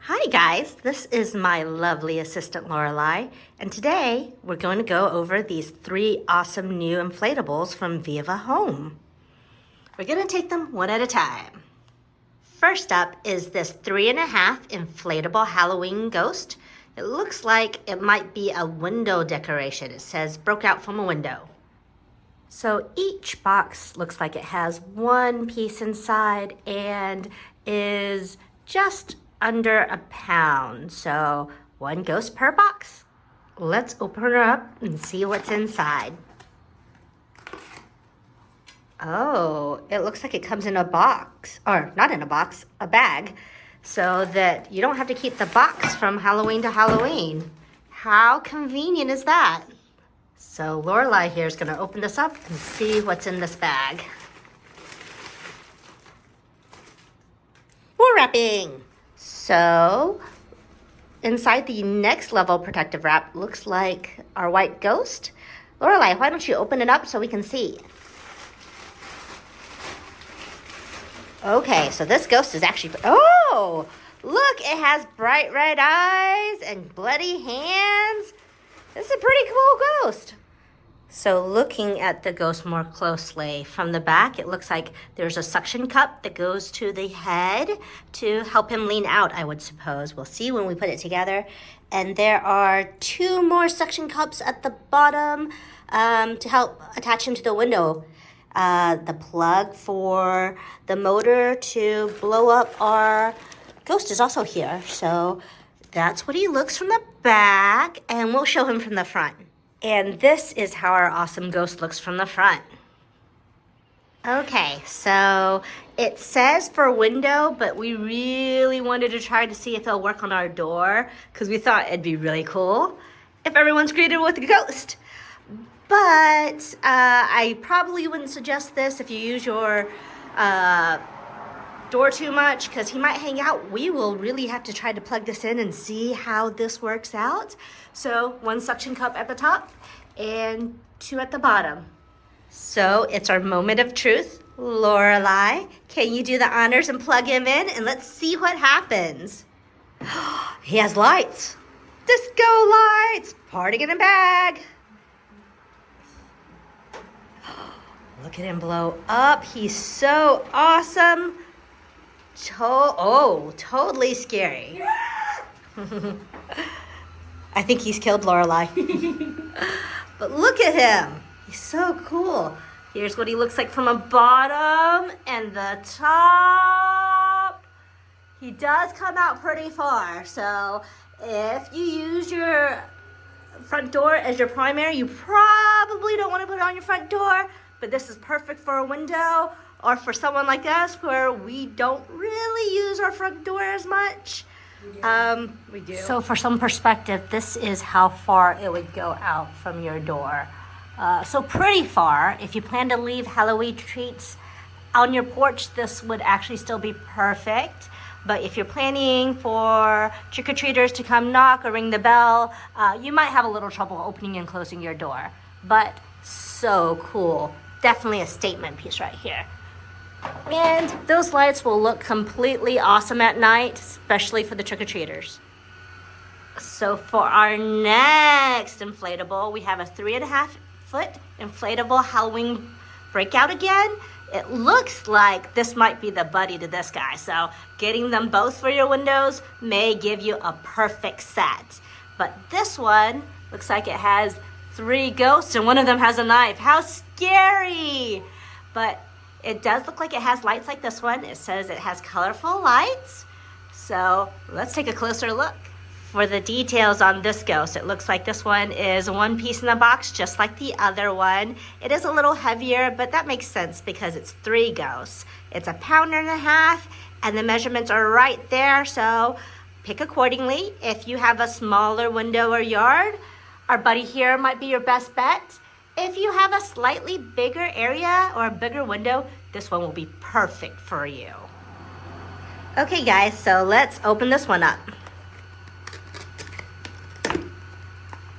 Hi guys, this is my lovely assistant Lorelei, and today we're going to go over these 3 awesome new inflatables from Viva Home. We're going to take them one at a time. First up is this 3.5 inflatable Halloween ghost. It looks like it might be a window decoration. It says broke out from a window. So each box looks like it has one piece inside and is just under a pound, so 1 ghost per box. Let's open her up and see what's inside. Oh, it looks like it comes in a box, or not in a box, a bag, so that you don't have to keep the box from Halloween to Halloween. How convenient is that? So Lorelei here is gonna open this up and see what's in this bag. More wrapping. So, inside the next level protective wrap looks like our white ghost. Lorelei, why don't you open it up so we can see? Okay, so this ghost is actually, oh, look, it has bright red eyes and bloody hands. This is a pretty cool ghost. So looking at the ghost more closely, from the back, it looks like there's a suction cup that goes to the head to help him lean out, I would suppose. We'll see when we put it together. And there are 2 more suction cups at the bottom to help attach him to the window. The plug for the motor to blow up our ghost is also here. So that's what he looks from the back, and we'll show him from the front. And this is how our awesome ghost looks from the front. Okay, so it says for window, but we really wanted to try to see if it'll work on our door because we thought it'd be really cool if everyone's greeted with a ghost. But I probably wouldn't suggest this if you use your door too much because he might hang out. We will really have to try to plug this in and see how this works out. So 1 suction cup at the top and 2 at the bottom. So it's our moment of truth. Lorelei, can you do the honors and plug him in and let's see what happens. He has lights. Disco lights. Party in a bag. Look at him blow up. He's so awesome. Totally scary. I think he's killed Lorelei. But look at him. He's so cool. Here's what he looks like from the bottom and the top. He does come out pretty far. So if you use your front door as your primary, you probably don't want to put it on your front door. But this is perfect for a window or for someone like us where we don't really use our front door as much. We do. So for some perspective, this is how far it would go out from your door. So pretty far. If you plan to leave Halloween treats on your porch, this would actually still be perfect. But if you're planning for trick-or-treaters to come knock or ring the bell, you might have a little trouble opening and closing your door. But so cool. Definitely a statement piece right here. And those lights will look completely awesome at night, especially for the trick-or-treaters. So for our next inflatable, we have a 3.5-foot inflatable Halloween breakout again. It looks like this might be the buddy to this guy. So getting them both for your windows may give you a perfect set. But this one looks like it has 3 ghosts and one of them has a knife. How scary! But it does look like it has lights like this one. It says it has colorful lights. So let's take a closer look. For the details on this ghost, it looks like this one is 1 piece in the box, just like the other one. It is a little heavier, but that makes sense because it's 3 ghosts. It's 1.5 pounds, and the measurements are right there. So pick accordingly. If you have a smaller window or yard, our buddy here might be your best bet. If you have a slightly bigger area or a bigger window, this one will be perfect for you. Okay guys, so let's open this one up.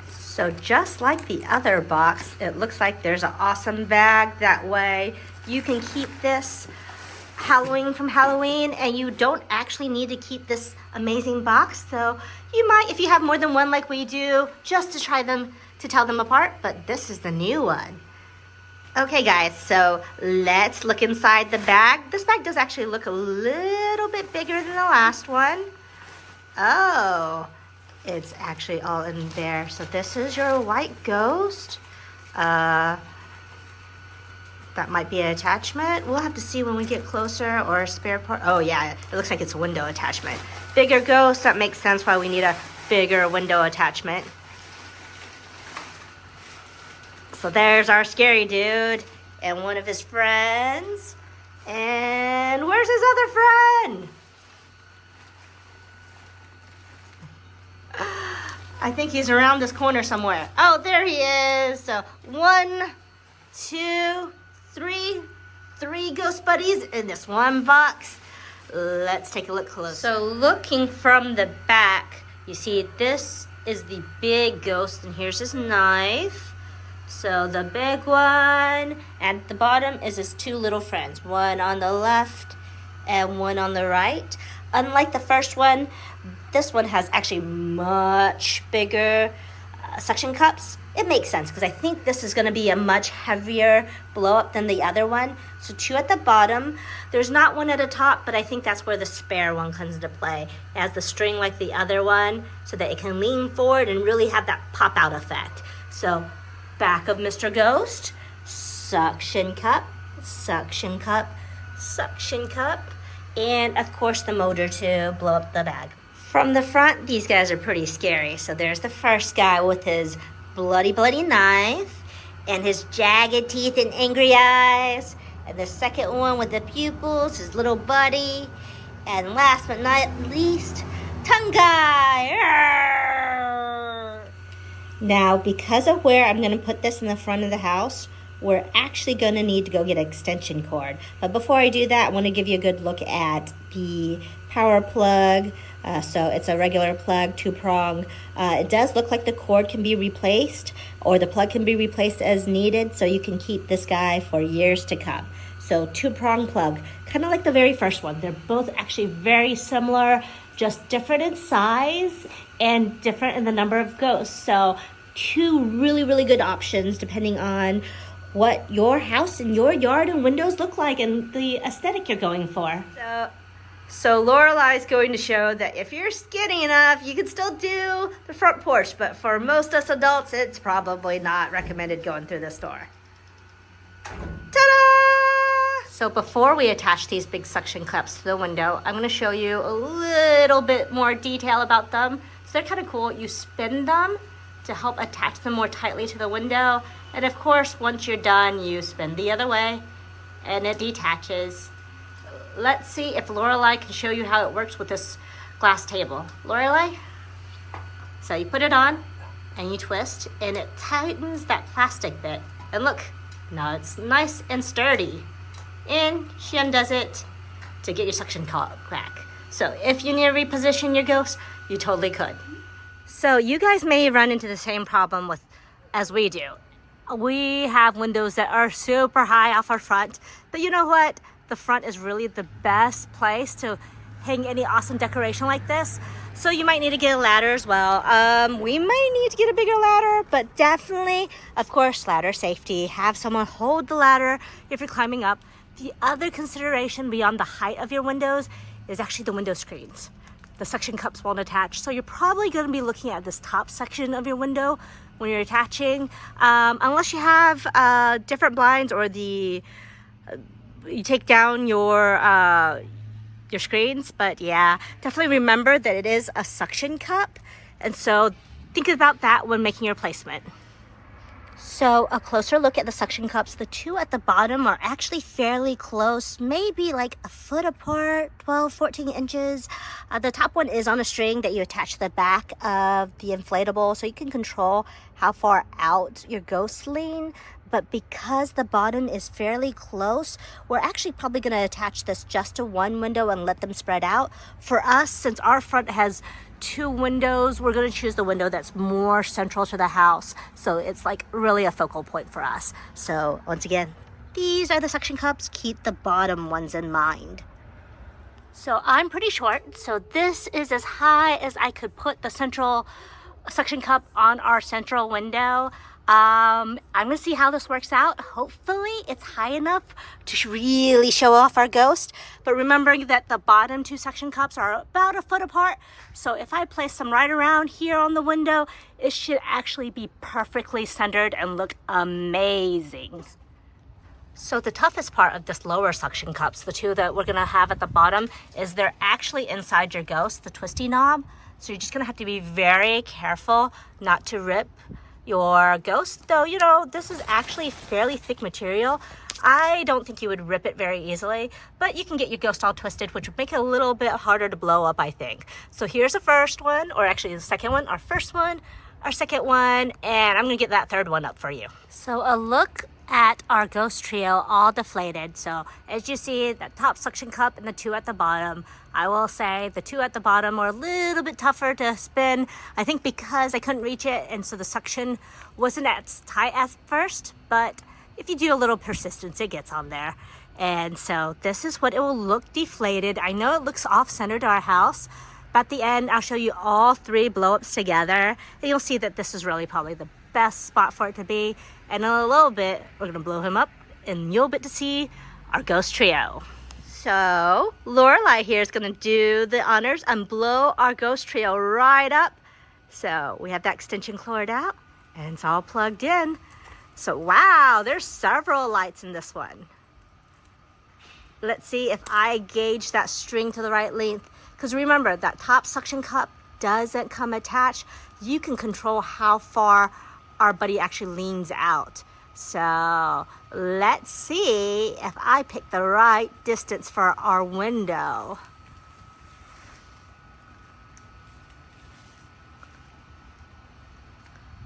So just like the other box, it looks like there's an awesome bag. That way you can keep this Halloween from Halloween, and you don't actually need to keep this amazing box. So you might, if you have more than one like we do, just to try them, to tell them apart, but this is the new one. Okay guys, so let's look inside the bag. This bag does actually look a little bit bigger than the last one. Oh, it's actually all in there. So this is your white ghost. That might be an attachment. We'll have to see when we get closer, or a spare part. Oh yeah, it looks like it's a window attachment. Bigger ghost, that makes sense why we need a bigger window attachment. So there's our scary dude and one of his friends. And where's his other friend? I think he's around this corner somewhere. Oh, there he is. So 1, 2, 3. 3 ghost buddies in this one box. Let's take a look closer. So looking from the back, you see this is the big ghost, and here's his knife. So the big one, at the bottom is his 2 little friends, one on the left and one on the right. Unlike the first one, this one has actually much bigger suction cups. It makes sense because I think this is going to be a much heavier blow up than the other one. So 2 at the bottom. There's not one at the top, but I think that's where the spare one comes into play. It has the string like the other one so that it can lean forward and really have that pop out effect. So back of Mr. Ghost, suction cup, suction cup, suction cup, and of course the motor to blow up the bag. From the front, these guys are pretty scary. So there's the first guy with his bloody knife and his jagged teeth and angry eyes, and the second one with the pupils, his little buddy, and last but not least, tongue guy. Now, because of where I'm going to put this in the front of the house, we're actually going to need to go get an extension cord. But before I do that, I want to give you a good look at the power plug. So it's a regular plug, 2-prong. It does look like the cord can be replaced, or the plug can be replaced as needed, so you can keep this guy for years to come. So 2-prong plug, kind of like the very first one. They're both actually very similar, just different in size and different in the number of ghosts. So 2 really good options depending on what your house and your yard and windows look like and the aesthetic you're going for. So Lorelai's going to show that if you're skinny enough, you can still do the front porch, but for most us adults, it's probably not recommended going through this door. Ta-da! So before we attach these big suction cups to the window, I'm going to show you a little bit more detail about them. So they're kind of cool. You spin them to help attach them more tightly to the window. And of course, once you're done, you spin the other way and it detaches. Let's see if Lorelai can show you how it works with this glass table. Lorelai? So you put it on and you twist and it tightens that plastic bit. And look, now it's nice and sturdy. And she undoes it to get your suction cup back. So if you need to reposition your ghost, you totally could. So you guys may run into the same problem as we do. We have windows that are super high off our front, but you know what? The front is really the best place to hang any awesome decoration like this. So you might need to get a ladder as well. We might need to get a bigger ladder, but definitely, of course, ladder safety. Have someone hold the ladder if you're climbing up. The other consideration beyond the height of your windows is actually the window screens. The suction cups won't attach, so you're probably going to be looking at this top section of your window when you're attaching, unless you have different blinds or you take down your screens. But yeah, definitely remember that it is a suction cup, and so think about that when making your placement. So a closer look at the suction cups. The 2 at the bottom are actually fairly close, maybe like a foot apart, 14 inches. The top one is on a string that you attach to the back of the inflatable, so you can control how far out your ghosts lean. But because the bottom is fairly close, we're actually probably going to attach this just to one window and let them spread out. For us, since our front has 2 windows, we're going to choose the window that's more central to the house. So it's like really a focal point for us. So once again, these are the suction cups. Keep the bottom ones in mind. So I'm pretty short, so this is as high as I could put the central suction cup on our central window. I'm gonna see how this works out. Hopefully it's high enough to really show off our ghost, but remembering that the bottom two suction cups are about a foot apart, so if I place them right around here on the window, it should actually be perfectly centered and look amazing. So the toughest part of this lower suction cups, the two that we're gonna have at the bottom, is they're actually inside your ghost, the twisty knob. So you're just gonna have to be very careful not to rip your ghost, though, you know, this is actually fairly thick material. I don't think you would rip it very easily, but you can get your ghost all twisted, which would make it a little bit harder to blow up, I think. So here's the first one, or actually the second one, our first one, our second one, and I'm gonna get that third one up for you. So a look at our ghost trio all deflated. So as you see, the top suction cup and the two at the bottom, I will say the two at the bottom are a little bit tougher to spin, I think because I couldn't reach it, and so the suction wasn't as tight at first, but if you do a little persistence, it gets on there. And so this is what it will look deflated. I know it looks off-center to our house, but at the end I'll show you all three blow-ups together, and you'll see that this is really probably the best spot for it to be. And in a little bit, we're gonna blow him up and you'll get to see our ghost trio. So Lorelai here is gonna do the honors and blow our ghost trio right up. So we have that extension cord out and it's all plugged in. So wow, there's several lights in this one. Let's see if I gauge that string to the right length. Because remember, that top suction cup doesn't come attached. You can control how far our buddy actually leans out. So let's see if I pick the right distance for our window.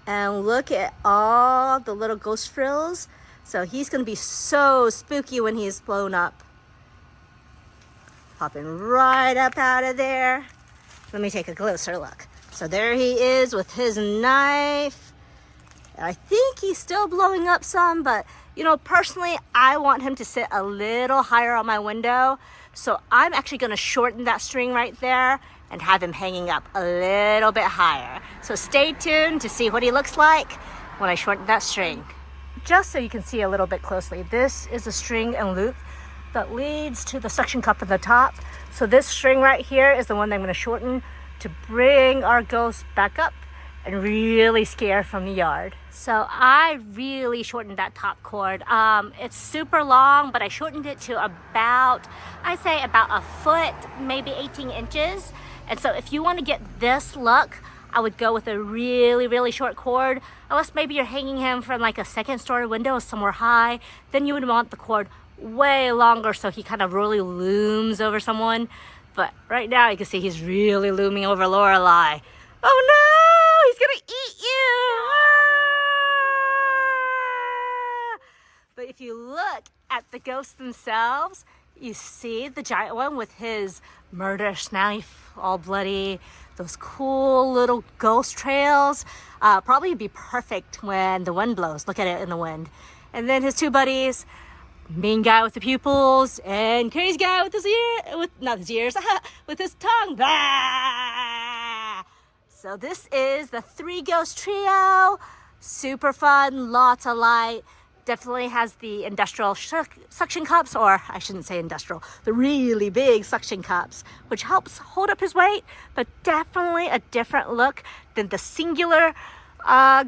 And look at all the little ghost frills. So he's gonna be so spooky when he's blown up. Popping right up out of there. Let me take a closer look. So there he is with his knife. I think he's still blowing up some, but you know, personally, I want him to sit a little higher on my window. So I'm actually gonna shorten that string right there and have him hanging up a little bit higher. So stay tuned to see what he looks like when I shorten that string. Just so you can see a little bit closely, this is a string and loop that leads to the suction cup at the top. So this string right here is the one that I'm gonna shorten to bring our ghost back up and really scare from the yard. So I really shortened that top cord. It's super long, but I shortened it to about, I'd say about a foot, maybe 18 inches. And so if you want to get this look, I would go with a really, really short cord. Unless maybe you're hanging him from like a second story window somewhere high, then you would want the cord way longer so he kind of really looms over someone. But right now you can see he's really looming over Lorelai. Oh no, he's gonna eat you! Ah! But if you look at the ghosts themselves, you see the giant one with his murderous knife, all bloody, those cool little ghost trails. Probably be perfect when the wind blows. Look at it in the wind. And then his two buddies, mean guy with the pupils and crazy guy with his not his ears, with his tongue. Bah! So this is the three ghost trio. Super fun, lots of light. Definitely has the industrial suction cups, or I shouldn't say industrial, the really big suction cups, which helps hold up his weight, but definitely a different look than the singular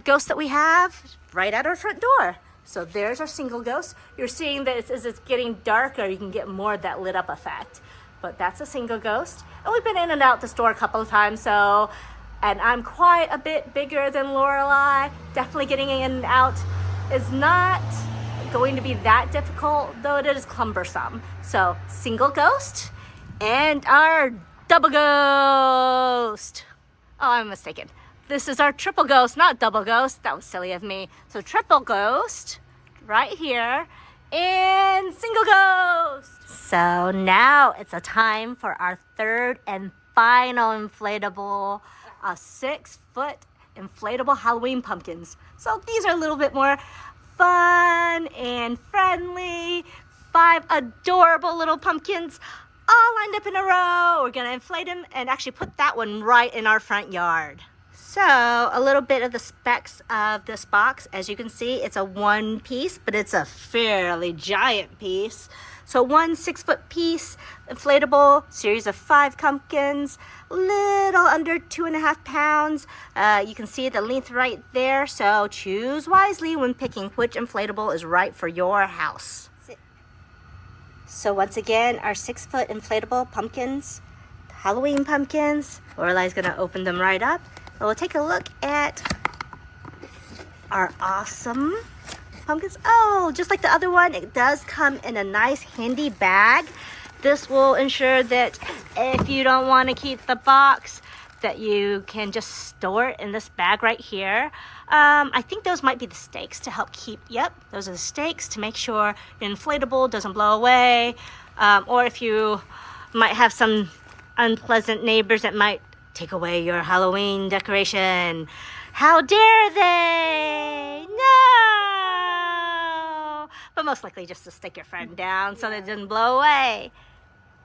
ghost that we have right at our front door. So there's our single ghost. You're seeing that as it's getting darker, you can get more of that lit up effect. But that's a single ghost. And we've been in and out the store a couple of times, so, and I'm quite a bit bigger than Lorelai. Definitely getting in and out is not going to be that difficult, though it is cumbersome. So single ghost and our double ghost. Oh, I'm mistaken. This is our triple ghost, not double ghost. That was silly of me. So triple ghost right here and single ghost. So now it's a time for our third and final inflatable, a 6-foot inflatable Halloween pumpkins. So these are a little bit more fun and friendly. 5 adorable little pumpkins all lined up in a row. We're gonna inflate them and actually put that one right in our front yard. So a little bit of the specs of this box. As you can see, it's a 1 piece, but it's a fairly giant piece. So 1 6-foot piece, inflatable, series of 5 pumpkins, little under 2.5 pounds. You can see the length right there, so choose wisely when picking which inflatable is right for your house. So once again, our 6-foot inflatable pumpkins, Halloween pumpkins. Lorelai's gonna open them right up. And we'll take a look at our awesome pumpkins. Oh, just like the other one, it does come in a nice handy bag. This will ensure that if you don't want to keep the box, that you can just store it in this bag right here. I think those might be the stakes to help keep, yep, those are the stakes to make sure your inflatable doesn't blow away. Or if you might have some unpleasant neighbors that might take away your Halloween decoration. How dare they? No! But most likely just to stick your friend down so that it doesn't blow away.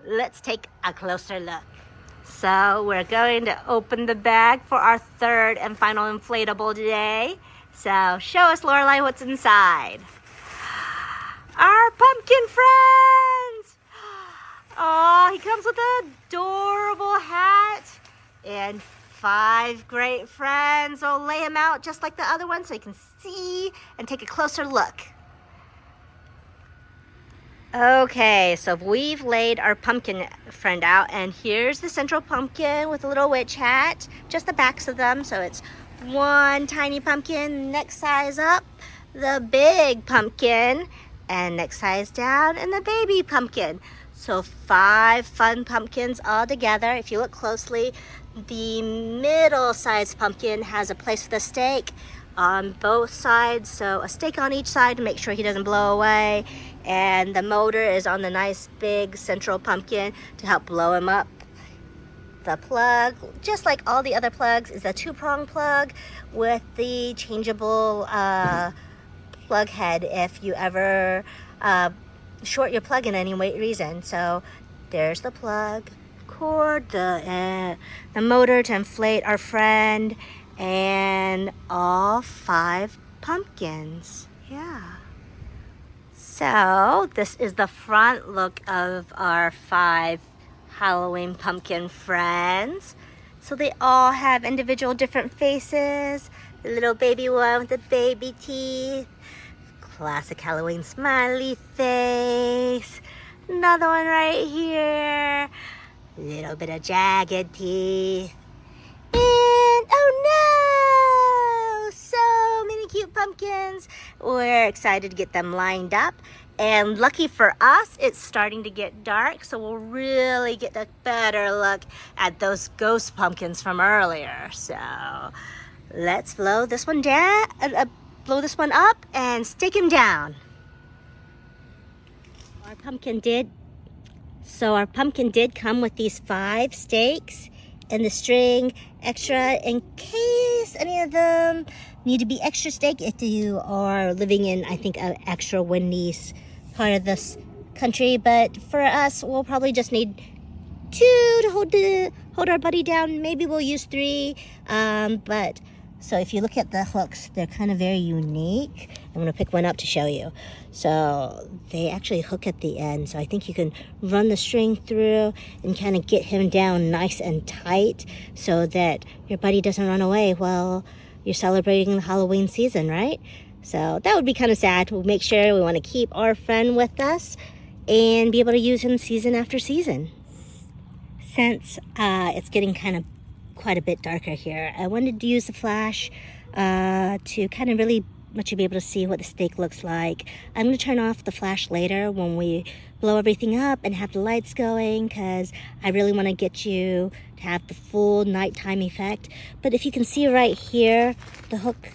Let's take a closer look. So we're going to open the bag for our 3rd and final inflatable today. So show us, Lorelai, what's inside. Our pumpkin friends! Oh, he comes with an adorable hat and 5 great friends. We'll lay him out just like the other one so you can see and take a closer look. Okay, so we've laid our pumpkin friend out, and here's the central pumpkin with a little witch hat, just the backs of them. So it's 1 tiny pumpkin, next size up, the big pumpkin, and next size down, and the baby pumpkin. So 5 fun pumpkins all together. If you look closely, the middle-sized pumpkin has a place for the stake on both sides, so a stake on each side to make sure he doesn't blow away, and the motor is on the nice big central pumpkin to help blow him up. The plug, just like all the other plugs, is a 2-prong plug with the changeable plug head if you ever short your plug in any reason. So there's the plug, cord, the motor to inflate our friend, and all 5 pumpkins. Yeah. So this is the front look of our 5 Halloween pumpkin friends. So they all have individual different faces. The little baby one with the baby teeth. Classic Halloween smiley face. Another one right here. Little bit of jagged teeth. And oh no! So many cute pumpkins. We're excited to get them lined up. And lucky for us, it's starting to get dark, so we'll really get a better look at those ghost pumpkins from earlier. So let's blow this one down, blow this one up and stake him down. Our pumpkin did come with these 5 stakes and the string extra in case any of them need to be extra stake if you are living in, I think, an extra windy part of this country. But for us, we'll probably just need 2 to hold our buddy down. Maybe we'll use 3. But so if you look at the hooks, they're kind of very unique. I'm going to pick one up to show you. So they actually hook at the end. So I think you can run the string through and kind of get him down nice and tight so that your buddy doesn't run away while you're celebrating the Halloween season, right? So that would be kind of sad. We'll make sure we want to keep our friend with us and be able to use him season after season. Since it's getting kind of quite a bit darker here, I wanted to use the flash to kind of really let you be able to see what the stake looks like. I'm going to turn off the flash later when we blow everything up and have the lights going, because I really want to get you to have the full nighttime effect. But if you can see right here, the hook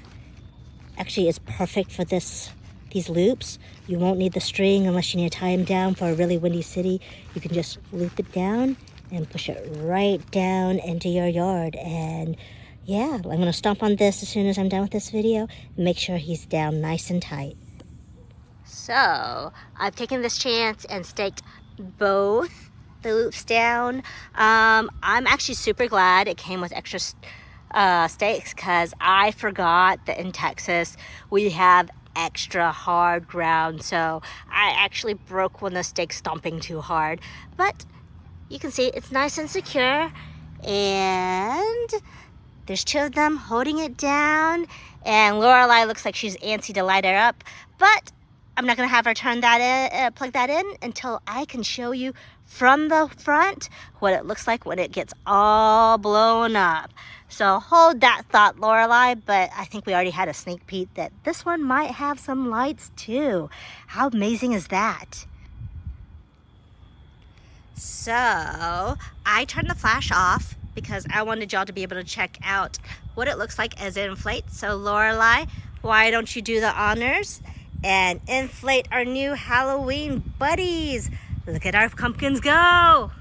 actually is perfect for these loops. You won't need the string unless you need to tie them down for a really windy city. You can just loop it down and push it right down into your yard. And yeah, I'm going to stomp on this as soon as I'm done with this video and make sure he's down nice and tight. So I've taken this chance and staked both the loops down. I'm actually super glad it came with extra stakes, because I forgot that in Texas we have extra hard ground, so I actually broke one of the stakes stomping too hard. But you can see it's nice and secure, and there's 2 of them holding it down, and Lorelai looks like she's antsy to light her up, but I'm not gonna have her turn that in, plug that in, until I can show you from the front what it looks like when it gets all blown up. So hold that thought, Lorelai, but I think we already had a sneak peek that this one might have some lights too. How amazing is that? So I turned the flash off because I wanted y'all to be able to check out what it looks like as it inflates. So Lorelai, why don't you do the honors and inflate our new Halloween buddies? Look at our pumpkins go.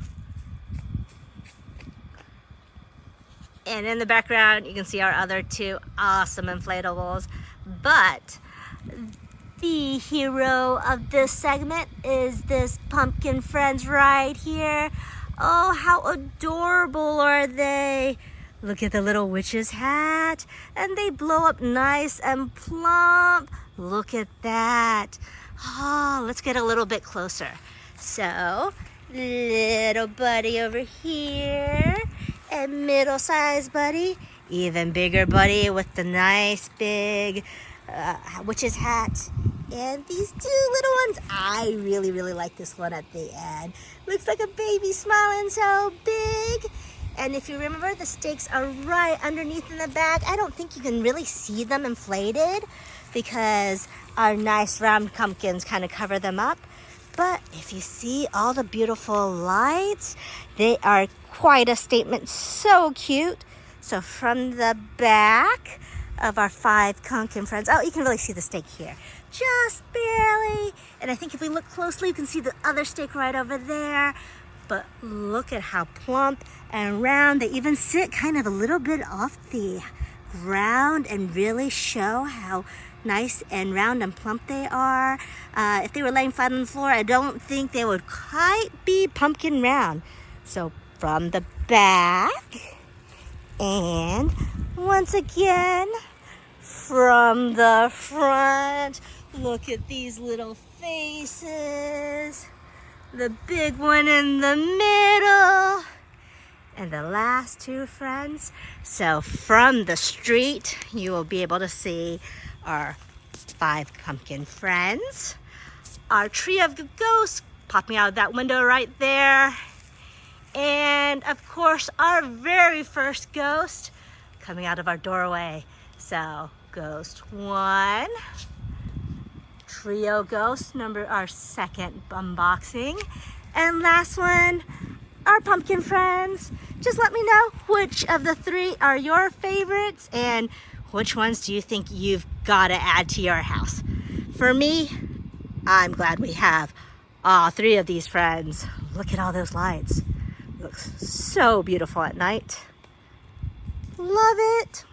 And in the background, you can see our other 2 awesome inflatables. But the hero of this segment is this pumpkin friends right here. Oh, how adorable are they? Look at the little witch's hat. And they blow up nice and plump. Look at that. Oh, let's get a little bit closer. So, little buddy over here. And middle-sized buddy. Even bigger buddy with the nice big witch's hat. And these 2 little ones, I really like this one at the end. Looks like a baby smiling so big. And if you remember, the stakes are right underneath in the back. I don't think you can really see them inflated because our nice round pumpkins kind of cover them up. But if you see all the beautiful lights, they are quite a statement. So cute. So from the back of our 5 pumpkin friends, oh, you can really see the stake here. Just barely. And I think if we look closely, you can see the other stake right over there. But look at how plump and round. They even sit kind of a little bit off the ground and really show how nice and round and plump they are. If they were laying flat on the floor, I don't think they would quite be pumpkin round. So from the back, and once again from the front, look at these little faces. The big one in the middle, and the last 2 friends. So from the street, you will be able to see our 5 pumpkin friends. Our tree of ghosts popping out of that window right there. And of course, our very first ghost coming out of our doorway. So ghost 1. Trio ghost number, our 2nd unboxing. And last one, our pumpkin friends. Just let me know which of the 3 are your favorites and which ones do you think you've got to add to your house. For me, I'm glad we have all 3 of these friends. Look at all those lights. Looks so beautiful at night. Love it.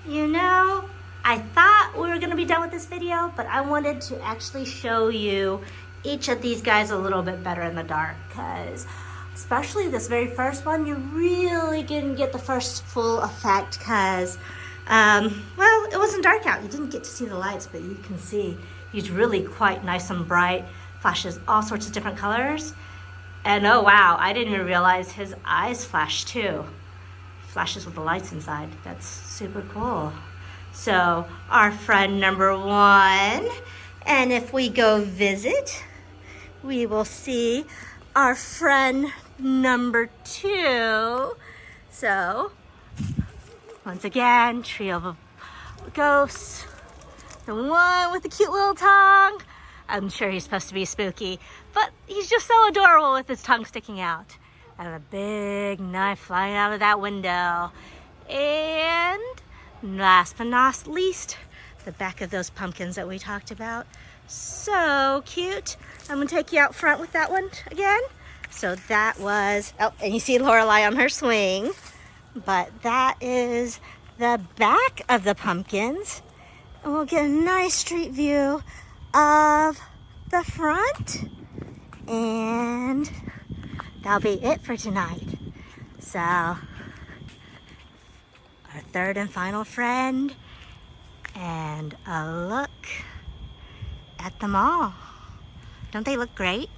You know, I thought we were gonna be done with this video, but I wanted to actually show you each of these guys a little bit better in the dark, because especially this very first one, you really didn't get the first full effect because, well, it wasn't dark out. You didn't get to see the lights, but you can see he's really quite nice and bright, flashes all sorts of different colors. And oh wow, I didn't even realize his eyes flash too. Flashes with the lights inside. That's super cool. So our friend number 1, and if we go visit, we will see our friend number 2. So once again, trio of ghosts. The one with the cute little tongue. I'm sure he's supposed to be spooky, but he's just so adorable with his tongue sticking out. And a big knife flying out of that window. And last but not least, the back of those pumpkins that we talked about. So cute. I'm gonna take you out front with that one again. So that was, oh, and you see Lorelai on her swing, but that is the back of the pumpkins. And we'll get a nice street view of the front. And that'll be it for tonight. So, our third and final friend, and a look at them all. Don't they look great?